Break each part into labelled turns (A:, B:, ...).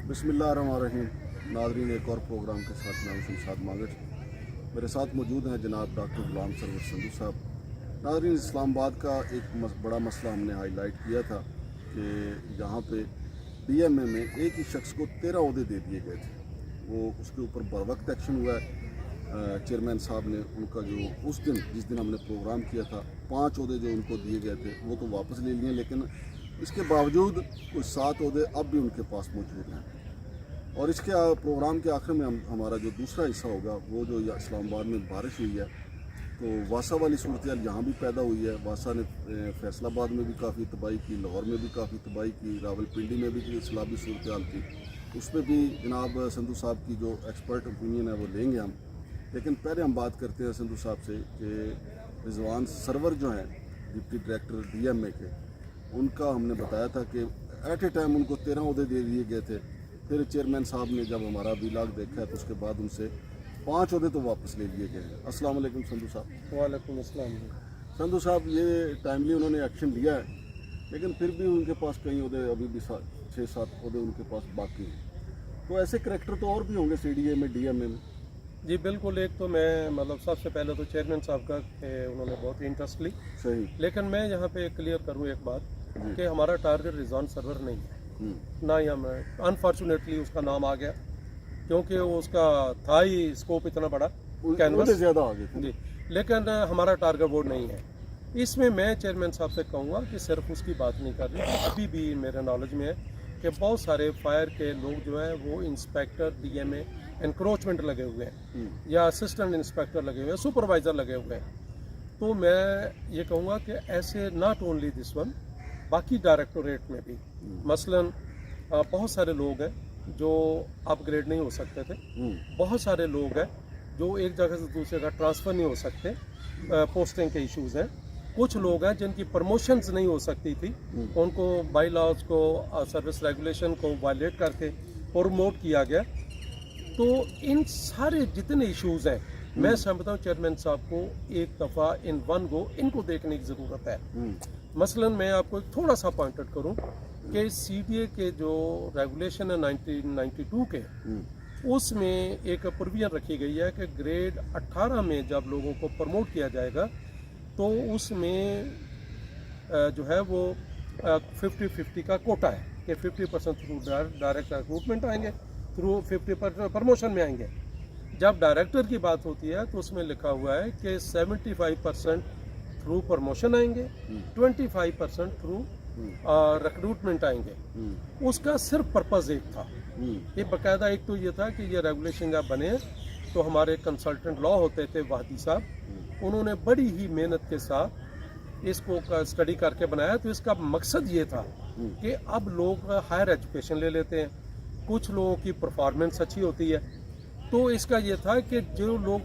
A: बिस्मिल्लाहिर्रहमानिर्रहीम। नाज़रीन, एक और प्रोग्राम के साथ मैं शमशाद मागट, मेरे साथ मौजूद हैं जनाब डॉक्टर गुलाम सरवर संधू साहब। नाज़रीन, इस्लामाबाद का एक बड़ा मसला हमने हाईलाइट किया था कि यहाँ पे DMA में एक ही शख्स को 13 ओहदे दे दिए गए थे। वो उसके ऊपर बर वक्त एक्शन हुआ है। चेयरमैन साहब ने उनका जो उस दिन जिस दिन हमने प्रोग्राम किया था 5 ओहदे जो उनको दिए गए थे वो तो वापस ले लिए, लेकिन इसके बावजूद कुछ 7 ओहदे अब भी उनके पास मौजूद हैं। और इसके प्रोग्राम के आखिर में हमारा जो दूसरा हिस्सा होगा वो जो इस्लामाबाद में बारिश हुई है तो वासा वाली सूरत यहाँ भी पैदा हुई है। वासा ने फैसलाबाद में भी काफ़ी तबाही की, लाहौर में भी काफ़ी तबाही की, रावलपिंडी में भी सैलाबी सूरत हाल थी। उस पर भी जनाब संधू साहब की जो एक्सपर्ट ओपिनियन है वो लेंगे हम। लेकिन पहले हम बात करते हैं संधू साहब से कि रिजवान सरवर जो हैं डिप्टी डायरेक्टर DMA के, उनका हमने बताया था कि एट ए टाइम उनको 13 ओहदे दे दिए गए थे। फिर चेयरमैन साहब ने जब हमारा व्लॉग देखा है तो उसके बाद उनसे 5 ओहदे तो वापस ले लिए गए हैं। अस्सलाम वालेकुम संधू साहब।
B: वालेकुम अस्सलाम।
A: संधू साहब, ये टाइमली उन्होंने एक्शन लिया है, लेकिन फिर भी उनके पास कई ओहदे अभी भी 6-7 ओहदे उनके पास बाकी हैं। तो ऐसे करैक्टर तो और भी होंगे CDA में, DMA में।
B: जी बिल्कुल। एक तो मैं सबसे पहले तो चेयरमैन साहब का उन्होंने बहुत ही इंटरेस्ट ली,
A: सही।
B: लेकिन मैं यहाँ पे क्लियर करूँ एक बात कि हमारा टारगेट रिजवान सरवर नहीं है, ना ही हमें अनफॉर्चुनेटली उसका नाम आ गया क्योंकि उसका था ही स्कोप इतना बड़ा, कैनवस
A: ज़्यादा आ गए थे
B: जी, लेकिन हमारा टारगेट वो नहीं है। इसमें मैं चेयरमैन साहब से कहूँगा कि सिर्फ उसकी बात नहीं कर रही, अभी भी मेरे नॉलेज में है कि बहुत सारे फायर के लोग जो है वो इंस्पेक्टर DMA इंक्रोचमेंट लगे हुए हैं या असिस्टेंट इंस्पेक्टर लगे हुए हैं, सुपरवाइज़र लगे हुए हैं। तो मैं ये कहूँगा कि ऐसे नॉट ओनली दिस वन, बाकी डायरेक्टोरेट में भी मसलन बहुत सारे लोग हैं जो अपग्रेड नहीं हो सकते थे, बहुत सारे लोग हैं जो एक जगह से दूसरी जगह ट्रांसफ़र नहीं हो सकते, पोस्टिंग के इश्यूज़ हैं। कुछ लोग हैं जिनकी प्रमोशंस नहीं हो सकती थी, उनको बाई लॉज को, सर्विस रेगुलेशन को वायलेट करके प्रमोट किया गया। तो इन सारे जितने इश्यूज़ हैं, मैं समझता हूँ चेयरमैन साहब को एक दफ़ा इन वन गो इनको देखने की ज़रूरत है। मसलन मैं आपको एक थोड़ा सा पॉइंट आउट करूँ कि CDA के जो रेगुलेशन है 1992 के, उसमें एक प्रोविजन रखी गई है कि ग्रेड 18 में जब लोगों को प्रमोट किया जाएगा तो उसमें जो है वो 50-50 का कोटा है कि 50% थ्रू डायरेक्ट रिक्रूटमेंट आएंगे, थ्रू 50% प्रमोशन में आएंगे। जब डायरेक्टर की बात होती है तो उसमें लिखा हुआ है कि 75% थ्रू प्रमोशन आएंगे, 25% थ्रू रिक्रूटमेंट आएंगे। उसका सिर्फ पर्पज़ एक था, ये बाकायदा एक तो ये था कि ये रेगुलेशन जब बने तो हमारे कंसल्टेंट लॉ होते थे वाहदी साहब, उन्होंने बड़ी ही मेहनत के साथ इसको स्टडी करके बनाया। तो इसका मकसद ये था कि अब लोग हायर एजुकेशन ले लेते हैं, कुछ लोगों की परफॉर्मेंस अच्छी होती है, तो इसका ये था कि जो लोग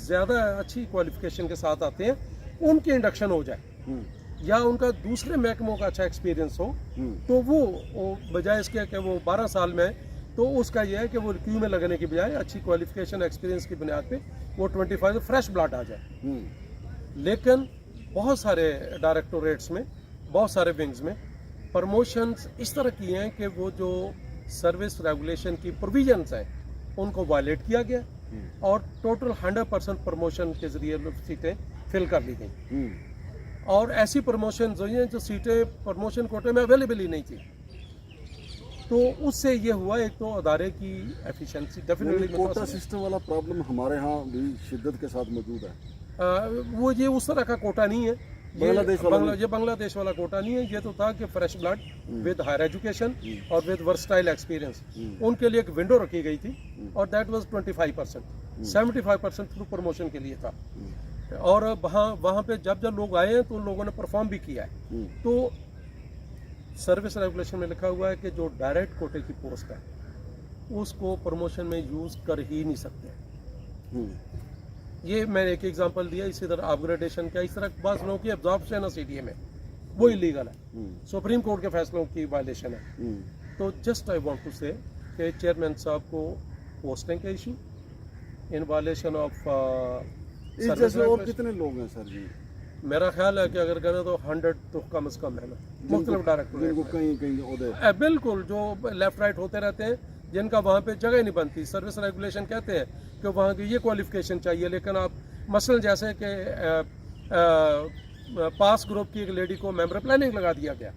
B: ज़्यादा अच्छी क्वालिफिकेशन के साथ आते हैं उनके इंडक्शन हो जाए या उनका दूसरे महकमों का अच्छा एक्सपीरियंस हो, तो वो बजाय इसके कि वो 12 साल में, तो उसका यह है कि वो क्यू में लगने की बजाय अच्छी क्वालिफिकेशन एक्सपीरियंस की बुनियाद पे वो 25 फ्रेश ब्लड आ जाए। लेकिन बहुत सारे डायरेक्टोरेट्स में, बहुत सारे विंग्स में प्रमोशंस इस तरह की हैं कि वो जो सर्विस रेगुलेशन की प्रोविजंस हैं उनको वायलेट किया गया और टोटल 100% प्रमोशन के जरिए सीटें फिल कर ली गई। और ऐसी प्रमोशन जो हैं जो सीटें प्रमोशन कोटे में अवेलेबल ही नहीं थी, तो उससे ये हुआ एक तो अदारे की एफिशिएंसी डेफिनेटली।
A: कोटा सिस्टम वाला प्रॉब्लम हमारे यहाँ भी शिद्दत के साथ मौजूद है।
B: वो ये उस तरह का कोटा नहीं है, ये बांग्लादेश वाला कोटा नहीं है। ये तो था कि fresh blood with higher education और विद वर्सटाइल एक्सपीरियंस, उनके लिए एक विंडो रखी गई थी और दैट वाज 25%, 75% थ्रू प्रमोशन के लिए था। और वहाँ पे जब लोग आए हैं तो उन लोगों ने परफॉर्म भी किया है। तो सर्विस रेगुलेशन में लिखा हुआ है कि जो डायरेक्ट कोटे की पोस्ट है उसको प्रमोशन में यूज़ कर ही नहीं सकते। ये मैंने एक एग्जांपल दिया। इसी तरह अपग्रेडेशन का इस तरह बात लोगों की एब्जॉर्प्शन है CDA में, वो इलीगल है, सुप्रीम कोर्ट के फैसलों की वायलेशन है। तो जस्ट आई वांट टू से कि चेयरमैन साहब को पोस्टिंग का इशू इन वायलेशन ऑफ
A: और कितने लोग हैं सर जी?
B: मेरा ख्याल है कि अगर करें तो 100 तो कम से कम है ना, मुख्तलिफ डायरेक्टर
A: कहीं
B: बिल्कुल जो लेफ्ट राइट होते रहते हैं जिनका वहाँ पे जगह नहीं बनती। सर्विस रेगुलेशन कहते हैं कि वहाँ की ये क्वालिफिकेशन चाहिए, लेकिन आप मसलन जैसे कि पास ग्रुप की एक लेडी को मेंबर प्लानिंग लगा दिया गया।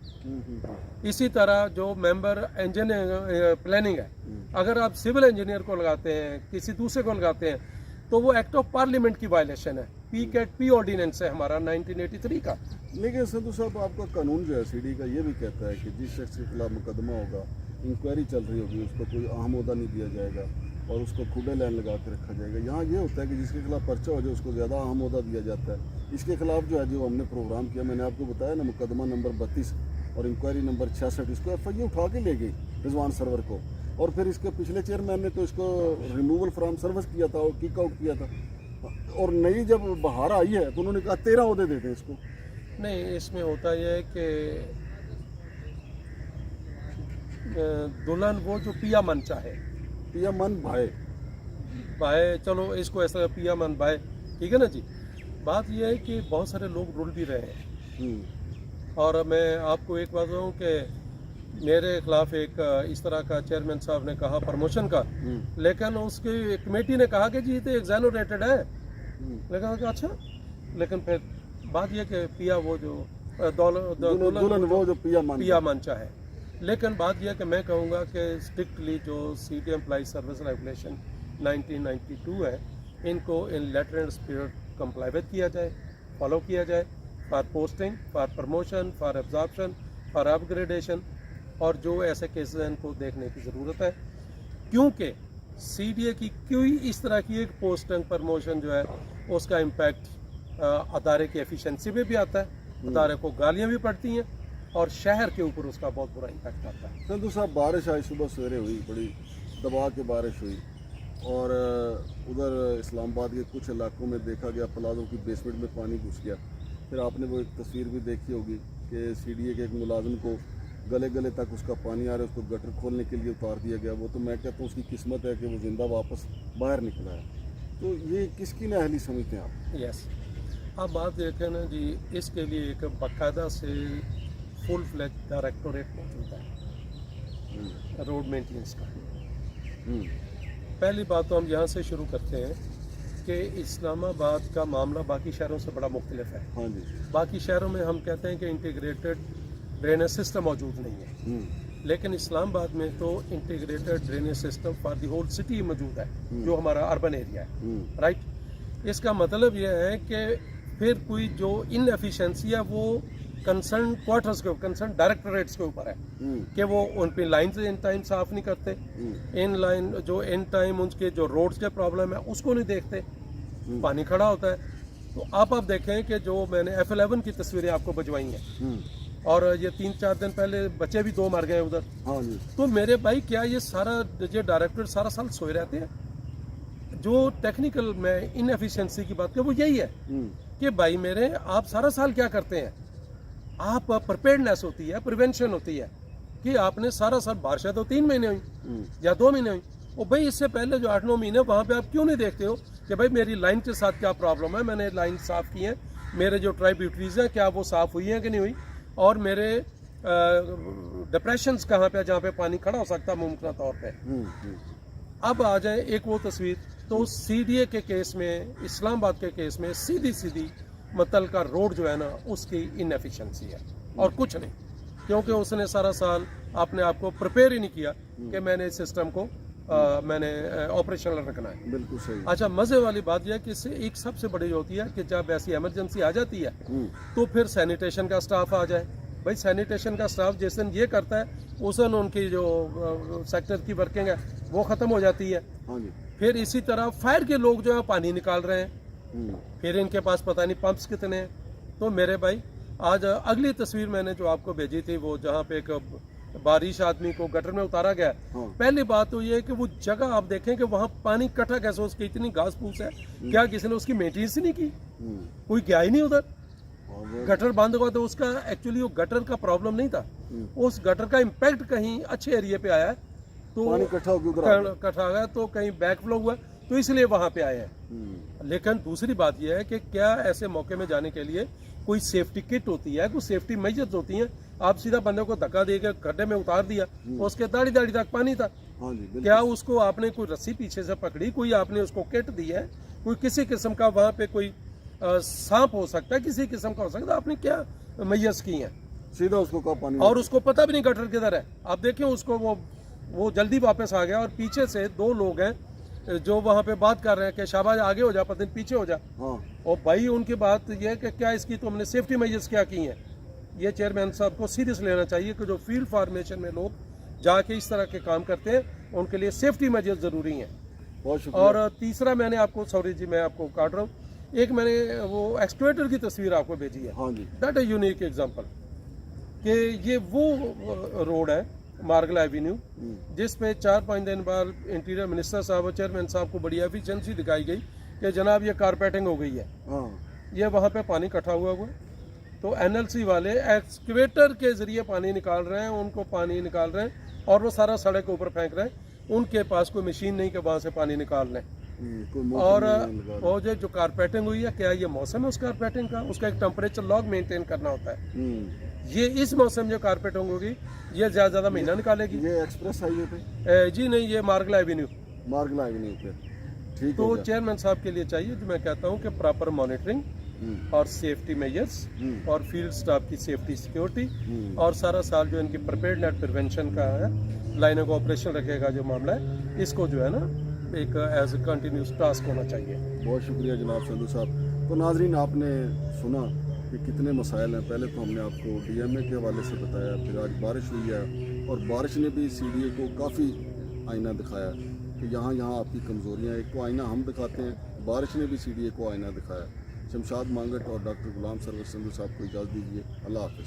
B: इसी तरह जो मेंबर इंजीनियर प्लानिंग है, अगर आप सिविल इंजीनियर को लगाते हैं, किसी दूसरे को लगाते हैं, तो वो एक्ट ऑफ पार्लियामेंट की वायलेशन है। पी ऑर्डिनेंस है हमारा 1983 का।
A: लेकिन संधू साहब, आपका कानून जो है सीडी का ये भी कहता है कि जिस शख्स के खिलाफ मुकदमा होगा, इंक्वायरी चल रही होगी, उसको कोई अहम ओहदा नहीं दिया जाएगा और उसको खुदे लाइन लगा के रखा जाएगा। यहाँ ये होता है कि जिसके खिलाफ पर्चा हो जाए उसको ज़्यादा अहम ओहदा दिया जाता है। इसके खिलाफ जो है, जो हमने प्रोग्राम किया, मैंने आपको बताया ना, मुकदमा नंबर 32 और इंक्वायरी नंबर 66, इसको FIA उठा के ले गई रिजवान सरवर को, और फिर इसके पिछले चेयरमैन ने तो इसको रिमूवल फ्रॉम सर्विस किया था और किक आउट किया था, और नई जब बाहर आई है तो उन्होंने कहा 13 ओहदे देते हैं इसको।
B: नहीं, इसमें होता यह है कि दुल्हन वो जो पिया मन चाहे,
A: पिया मन
B: भाई, चलो इसको ऐसा पिया मन भाई, ठीक है ना जी। बात यह है कि बहुत सारे लोग रुल भी रहे हैं। और मैं आपको एक बात कहूँ कि मेरे खिलाफ एक इस तरह का चेयरमैन साहब ने कहा प्रमोशन का, लेकिन उसकी कमेटी ने कहा कि जी तो एग्जैनोरेटेड है, लेकिन अच्छा, लेकिन फिर बात यह कि पिया वो जो दुल्हन
A: वो जो पिया
B: मन चाहे। लेकिन बात यह कि मैं कहूँगा कि स्ट्रिक्टली जो सिटी एम्प्लॉय सर्विस रेगुलेशन 1992 है, इनको इन लेटर एंड स्पिरिट कंप्लाई किया जाए, फॉलो किया जाए, for posting, for promotion, for absorption, for upgradation, और जो ऐसे केसेस हैं इनको देखने की ज़रूरत है। क्योंकि CDA की कोई इस तरह की एक पोस्टिंग प्रमोशन जो है उसका इम्पैक्ट अदारे की एफिशिएंसी में भी आता है, अदारे को गालियाँ भी पड़ती हैं, और शहर के ऊपर उसका बहुत बुरा इम्पैक्ट आता है।
A: संधू साहब, बारिश आज सुबह सवेरे हुई, बड़ी दबा के बारिश हुई, और उधर इस्लामाबाद के कुछ इलाकों में देखा गया प्लाजों की बेसमेंट में पानी घुस गया। फिर आपने वो एक तस्वीर भी देखी होगी कि CDA के एक मुलाजिम को गले गले तक उसका पानी आ रहा है, उसको गटर खोलने के लिए उतार दिया गया। वो तो मैं कहता हूँ उसकी किस्मत है कि वो जिंदा वापस बाहर निकला है। तो ये किसकी नाअहली समझते हैं आप?
B: यस, आप बात देखें ना जी, इसके लिए एक बाकायदा से फुल फ्लैज डायरेक्टोरेट मौजूद है रोड मेंटेनेंस का। पहली बात तो हम यहाँ से शुरू करते हैं कि इस्लामाबाद का मामला बाकी शहरों से बड़ा मुख्तलिफ है।
A: हाँ जी।
B: बाकी शहरों में हम कहते हैं कि इंटीग्रेटेड ड्रेनेज सिस्टम मौजूद नहीं है, लेकिन इस्लामाबाद में तो integrated drainage system for the whole city मौजूद है, जो हमारा अर्बन एरिया है, राइट। इसका मतलब यह है कि फिर कोई जो इनएफिशिएंसी है वो कंसर्न क्वार्टर्स के, कंसर्न डायरेक्टरेट्स के ऊपर है कि वो उन पे लाइन से इन टाइम साफ नहीं करते, इन लाइन जो इन टाइम उनके जो रोड्स के प्रॉब्लम है उसको नहीं देखते, पानी खड़ा होता है। तो आप देखें कि जो मैंने F11 की तस्वीरें आपको भिजवाई हैं, और ये 3-4 दिन पहले बच्चे भी 2 मर गए उधर।
A: हाँ जी।
B: तो मेरे भाई, क्या ये सारा जो डायरेक्टर सारा साल सोए रहते हैं? जो टेक्निकल में इनएफिशिएंसी की बात करें वो यही है कि भाई मेरे, आप सारा साल क्या करते हैं? आप प्रिपेयर्डनेस होती है, प्रिवेंशन होती है कि आपने सारा साल, बारिशें तो 3 महीने हुई या 2 महीने हुई, और भाई इससे पहले जो 8-9 महीने वहाँ पे आप क्यों नहीं देखते हो कि भाई मेरी लाइन के साथ क्या प्रॉब्लम है, मैंने लाइन साफ़ की है, मेरे जो ट्राइब्यूटरीज हैं क्या वो साफ़ हुई हैं कि नहीं हुई, और मेरे डिप्रेशंस कहाँ पे, जहाँ पे पानी खड़ा हो सकता है मुमकिन तौर पे। अब आ जाए एक वो तस्वीर, तो CDA के केस में, इस्लामाबाद के केस में सीधी मतलब का रोड जो है ना उसकी इनएफिशिएंसी है और कुछ नहीं, क्योंकि उसने सारा साल अपने आप को प्रिपेयर ही नहीं किया कि मैंने इस सिस्टम को मैंने ऑपरेशनल रखना है।
A: बिल्कुल सही।
B: अच्छा, मजे वाली बात यह है कि इससे एक सबसे बड़ी होती है कि जब ऐसी इमरजेंसी आ जाती है तो फिर सैनिटेशन का स्टाफ आ जाए। भाई सैनिटेशन का स्टाफ जिस दिन ये करता है उस दिन उनकी जो सेक्टर की वर्किंग है वो ख़त्म हो जाती है। फिर इसी तरह फायर के लोग जो है पानी निकाल रहे हैं, फिर इनके पास पता नहीं पंप्स कितने हैं। तो मेरे भाई, आज अगली तस्वीर मैंने जो आपको भेजी थी, वो जहाँ पे एक बारिश आदमी को गटर में उतारा गया, पहली बात तो ये है कि वो जगह आप देखें कि वहाँ पानी इकट्ठा कैसे, उसकी इतनी घास फूस है, क्या किसी ने उसकी मेंटेनेंस नहीं की? कोई गया ही नहीं उधर। गटर बंद हुआ तो उसका एक्चुअली वो गटर का प्रॉब्लम नहीं था, उस गटर का इम्पैक्ट कहीं अच्छे एरिया पे आया है, तो इकट्ठा हो गया, तो कहीं बैक फ्लो हुआ, तो इसलिए वहां पे आए हैं। लेकिन दूसरी बात यह है कि क्या ऐसे मौके में जाने के लिए कोई सेफ्टी किट होती है, कोई सेफ्टी मेजर्स होती हैं? आप सीधा बंदे को धक्का देकर गड्ढे में उतार दिया, उसके दाढ़ी तक पानी था,
A: हाँ जी बिल्कुल।
B: क्या उसको आपने कोई रस्सी पीछे से पकड़ी, कोई आपने उसको किट दी है, कोई किसी किस्म का वहाँ पे कोई सांप हो सकता है, किसी किस्म का हो सकता है, आपने क्या मैयस की हैं?
A: सीधा उसको कहा पानी
B: और उसको पता भी नहीं गटर किधर है। आप देखें उसको, वो जल्दी वापस आ गया और पीछे से दो लोग हैं जो वहाँ पे बात कर रहे हैं कि शाबाश आगे हो जा, पता नहीं पीछे हो जा।
A: हाँ
B: और भाई उनकी बात ये है कि क्या इसकी तुमने सेफ्टी मेजर्स क्या की हैं? ये चेयरमैन साहब को सीरियस लेना चाहिए कि जो फील्ड फार्मेशन में लोग जाके इस तरह के काम करते हैं उनके लिए सेफ्टी मेजर्स ज़रूरी हैं।
A: बहुत शुक्रिया।
B: और तीसरा मैंने आपको, सॉरी जी मैं आपको काट रहा हूँ, एक मैंने वो एक्सक्वेटर की तस्वीर आपको भेजी है।
A: हाँ जी
B: दैट ए यूनिक एग्जांपल कि ये वो रोड है मार्गल एवेन्यू जिस पे 4-5 दिन बाद इंटीरियर मिनिस्टर साहब और चेयरमैन साहब को बड़ी एफिशिएंसी दिखाई गई कि जनाब ये कारपेटिंग हो गई है,
A: हाँ
B: ये वहाँ पे पानी इकट्ठा हुआ है। तो एनएलसी वाले एक्सकेवेटर के जरिए पानी निकाल रहे हैं, उनको पानी निकाल रहे हैं और वो सारा सड़क के ऊपर फेंक रहे हैं। उनके पास कोई मशीन नहीं कि वहाँ से पानी निकाल लें।
A: कोई मोटर
B: और
A: नहीं लगा रहा।
B: वो जो कारपेटिंग हुई है, क्या ये मौसम है उस कारपेटिंग का? उसका एक टेम्परेचर लॉग मेंटेन करना होता है। ये इस मौसम जो कारपेटिंग होगी ये ज़्यादा महीना निकालेगी।
A: ये एक्सप्रेस हाईवे पे
B: जी नहीं, ये मार्गल एवेन्यू।
A: मार्गला एवेन्यू पे ठीक
B: तो
A: हो गया।
B: चेयरमैन साहब के लिए चाहिए, जो मैं कहता हूँ कि प्रॉपर मॉनिटरिंग और सेफ्टी मेजर्स और फील्ड स्टाफ की सेफ्टी सिक्योरिटी और सारा साल जो इनकी प्रिपेयर्डनेस प्रिवेंशन का है, लाइनों का ऑपरेशन रखेगा जो मामला है, इसको जो है ना एक एज ए कंटिन्यूस टास्क होना चाहिए।
A: बहुत शुक्रिया जनाब संधू साहब। तो नाजरीन आपने सुना कि कितने मसाइल हैं। पहले तो हमने आपको डीएमए के हवाले से बताया, फिर आज बारिश हुई है और बारिश ने भी सीडीए को काफ़ी आईना दिखाया कि यहाँ आपकी कमज़ोरियाँ। एक तो आईना हम दिखाते हैं, बारिश ने भी सीडीए को आईना दिखाया। शमशाद मांगट और डॉक्टर गुलाम सरवर संधू साहब को इजाज़त दीजिए। अल्लाह हाफ़िज़।